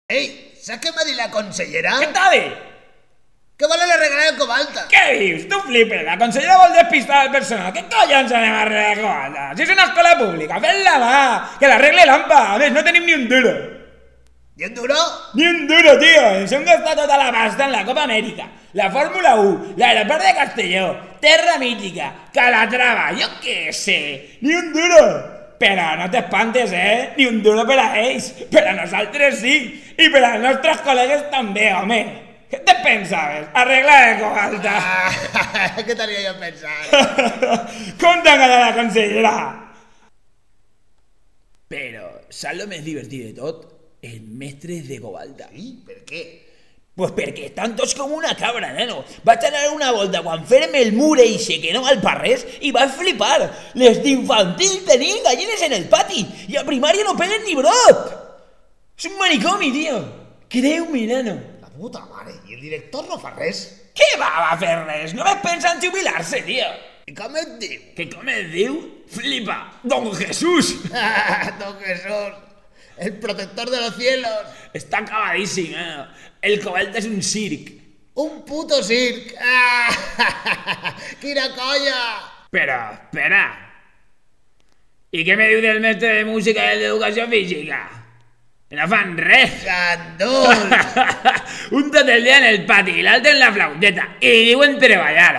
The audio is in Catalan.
Ei, saps què m'ha dit la consellera? Què t'ha dit? Que vol la regalar el Cobalta. Què dius? Tu flipes, la consellera vol despistar el personal. Què collons anem a arreglar Cobalta? Si és una escola pública, fes-la va, que l'arregle l'AMPA. A més, no tenim ni un duro. ¿Y un duro? Ni un duro, tío. Ens hem gastat tota la pasta en la Copa Amèrica, la Fórmula 1, l'aeroport de Castelló, Terra Mítica, Calatrava, jo què sé. Ni un duro. Però no t'espantes, Ni un duro per a ells. Per a nosaltres sí. I per als nostres col·legues també, home. Què te pensaves? Arreglar el Cobalta. ¿Qué estaría yo pensando? Com t'agrada la consellera? Però, saps el més divertit de tot? Els mestres de Cobalta. Sí, ¿por qué? Pues perquè estan tots com una cabra, neno. Vaig anar una volta quan fèrem el mur eixe que no val per res i vaig flipar. Les d'infantil tenien gallines en el pati i a primària no peguen ni brot. És un manicomi, tio. Creu-me, neno. La puta mare, i el director no fa res? Què va fer res? Només pensa en jubilar-se, tio. I com et diu? Que com es diu? Flipa. Don Jesús. Don Jesús, el protector de los cielos. Està acabadíssim, El Cobalta és un circ. Un puto circ. Quina colla. Però, espera. I què me diu del mestre de música i el d'educació física? No fan res. Gandul. Un tot el dia en el pati i l'altre en la flauteta. I diuen treballar.